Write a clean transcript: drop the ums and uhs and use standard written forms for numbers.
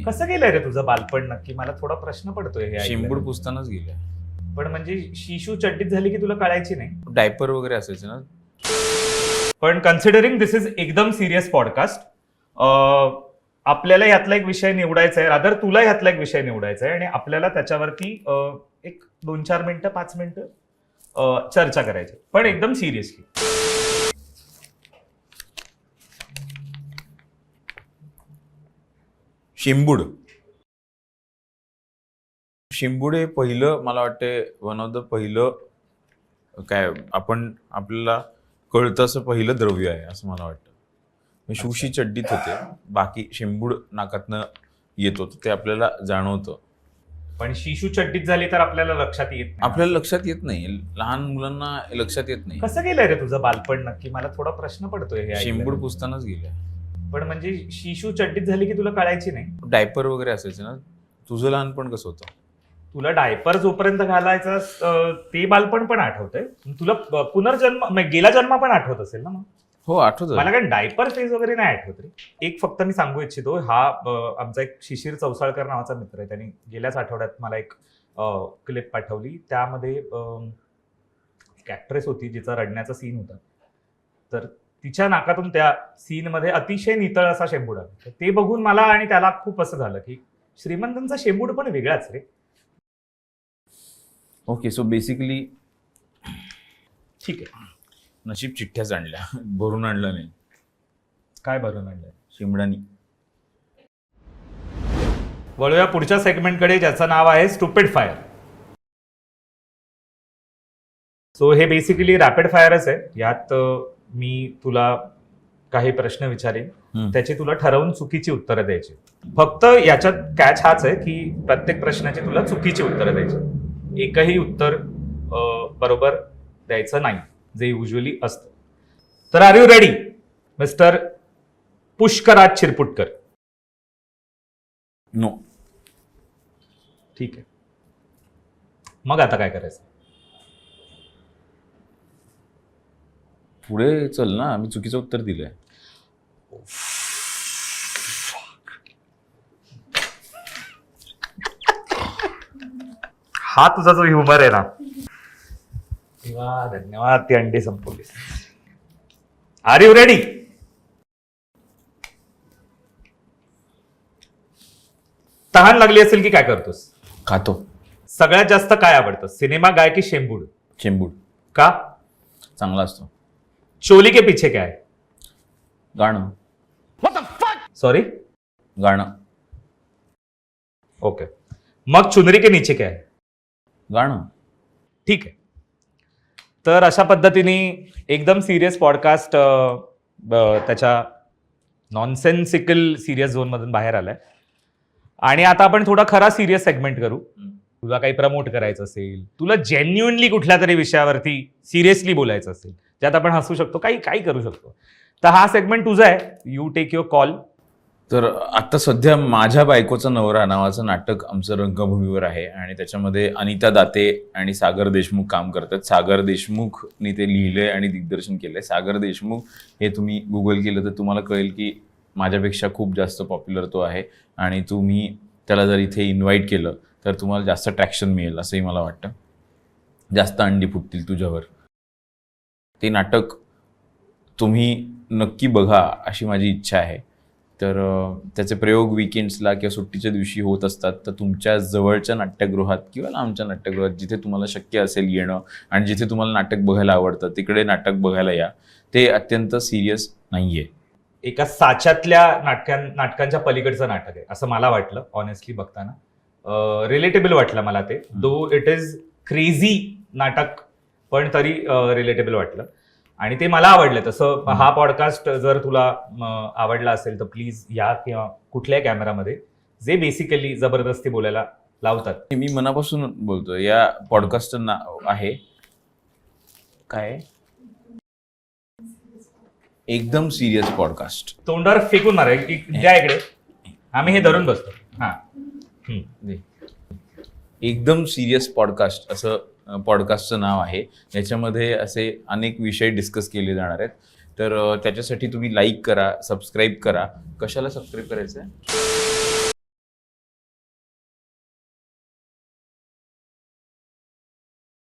नाही. कसं गेलंय रे तुझं बालपण नक्की? मला थोडा प्रश्न पडतोय हे शेंबूड ऐकल्यावर. पुसतानाच गेले. पण म्हणजे शिशू चड्डीत झाली की तुला कळायची नाही. डायपर वगैरे असायचे ना. पण कन्सिडरिंग दिस इज एकदम सिरियस पॉडकास्ट, आपल्याला यातला एक विषय निवडायचा आहे, रादर तुला यातला एक विषय निवडायचा आहे आणि आपल्याला त्याच्यावरती एक 2-4 मिनिटं 5 मिनिटं चर्चा करायची, पण एकदम सिरियसली. शिंबूड हे पहिलं, मला वाटते वन ऑफ द पहिलं काय आपण आपल्याला कळतं असं पहिलं द्रव्य आहे असं मला वाटतं. शूशी चड्डीत होते, बाकी शिंबूड नाकातनं येत होतं ते आपल्याला जाणवतं. पण शिशू चड्डीत झाली तर आपल्याला लक्षात येत नाही. आपल्याला लक्षात येत नाही, लहान मुलांना लक्षात येत नाही. कसं गेलंय रे तुझं बालपण नक्की? मला थोडा प्रश्न पडतोय हे शिंबूड ऐकल्यावर. पुसतानाच गेले. पण म्हणजे शिशू चड्डीत झाली की तुला कळायची नाही. डायपर वगैरे असायचे ना. तुझं लहानपण कसं होतं? तुला डायपर जोपर्यंत घालायचं ते बालपण पण आठवतंय. तुला पुनर्जन्म गेला जन्म पण आठवत असेल ना? मग हो, आठवतं. मला काय डायपर फेज वगैरे नाही आठवत रे. एक फक्त मी सांगू इच्छितो, हा आमचा एक शिशिर चौसाळकर नावाचा मित्र आहे, त्यांनी गेल्याच आठवड्यात मला एक क्लिप पाठवली. त्यामध्ये एक ऍक्ट्रेस होती जिचा रडण्याचा सीन होता, तर तिच्या नाकातून त्या सीन मध्ये अतिशय नितळ असा शेंबूड आला. ते बघून मला आणि त्याला खूप असं झालं की श्रीमंतांचा शेंबूड पण वेगळाच रे. ओके, सो बेसिकली ठीक आहे, नशीब चिठ्ठ्याच आणल्या, भरून आणलं नाही. काय भरून आणलंय? शिमडानी. वळूया पुढच्या सेगमेंटकडे, ज्याचं नाव आहे स्टुपिड फायर. सो हे बेसिकली रॅपिड फायरच आहे. यात मी तुला काही प्रश्न विचारेन, त्याची तुला ठरवून चुकीची उत्तरं द्यायची. फक्त याच्यात कॅच हाच आहे की प्रत्येक प्रश्नाची तुला चुकीची उत्तरं द्यायची. एकही उत्तर बरोबर द्यायचं नाही, जे युजली असतं. तर are you ready mister Pushkaraj Chirputkar? No. ठीक आहे, मग आता काय करायचं? पुढे चल ना, मी चुकीचं उत्तर दिलंय. हा तुझा जो ह्युमर आहे ना, धन्यवाद. ती अंडी संपवली. Are you ready? तहान लागली असेल की काय करतोस? खातो. सगळ्यात जास्त काय आवडतं, सिनेमा, गाय की शेंबूड? शेंबूड. का? चांगला असतो. चोली के पीछे क्या है? गाणं. सॉरी, गाणं. ओके. मग चुनरी के नीचे क्या है? गाणं. ठीक आहे. तर अशा पद्धतीने एकदम सिरियस पॉडकास्ट त्याच्या नॉनसेन्सिकल सिरियस झोन मधून बाहेर आलाय आणि आता आपण थोडा खरा सिरियस सेगमेंट करू. तुला काही प्रमोट करायचं असेल, तुला जेन्युइनली कुठल्या तरी विषयावरती सिरियसली बोलायचं असेल, ज्यात आपण हसू शकतो, काही करू शकतो, तर हा सेगमेंट तुझा आहे. You take your call. तर आता सध्या माझ्या बायकोचा नवरा नावाचं नाटक आमचं रंगभूमीवर आहे आणि त्याच्यामध्ये अनिता दाते आणि सागर देशमुख काम करतात. सागर देशमुखनी ते लिहिलंय आणि दिग्दर्शन केलंय. सागर देशमुख हे तुम्ही गुगल केलं तर तुम्हाला कळेल की माझ्यापेक्षा खूप जास्त पॉप्युलर तो आहे आणि तुम्ही त्याला जर इथे इन्व्हाइट केलं तर तुम्हाला जास्त ट्रॅक्शन मिळेल असंही मला वाटतं. जास्त अंडी फुटतील तुझ्यावर. ते नाटक तुम्ही नक्की बघा अशी माझी इच्छा आहे. तर त्याचे प्रयोग विकेंड्सला किंवा सुट्टीच्या दिवशी होत असतात. तर तुमच्या जवळच्या नाट्यगृहात किंवा लांबच्या नाट्यगृहात जिथे तुम्हाला शक्य असेल येणं आणि जिथे तुम्हाला नाटक बघायला आवडतं तिकडे नाटक बघायला या. ते अत्यंत सिरियस नाही आहे. एका साच्यातल्या नाटकांच्या पलीकडचं नाटक आहे असं मला वाटलं ऑनेस्टली बघताना. रिलेटेबल वाटलं मला ते. दो इट इज क्रेझी नाटक, पण तरी रिलेटेबल वाटलं आणि ते मला आवडलं. तसं हा पॉडकास्ट जर तुला आवडला असेल तर प्लीज या, किंवा कुठल्याही कॅमेरामध्ये, जे बेसिकली जबरदस्ती बोलायला लावतात. मी मनापासून बोलतो. या पॉडकास्टचं नाव आहे काय? एकदम सिरियस पॉडकास्ट. तोंडावर फेकून मारा द्या इकडे, आम्ही हे धरून बसतो. हा, एकदम सिरियस पॉडकास्ट असं पॉडकास्टचं नाव आहे. याच्यामध्ये असे अनेक विषय डिस्कस केले जाणार आहेत. तर त्याच्यासाठी तुम्ही लाईक करा, सबस्क्राईब करा. कशाला सबस्क्राईब करायचं आहे?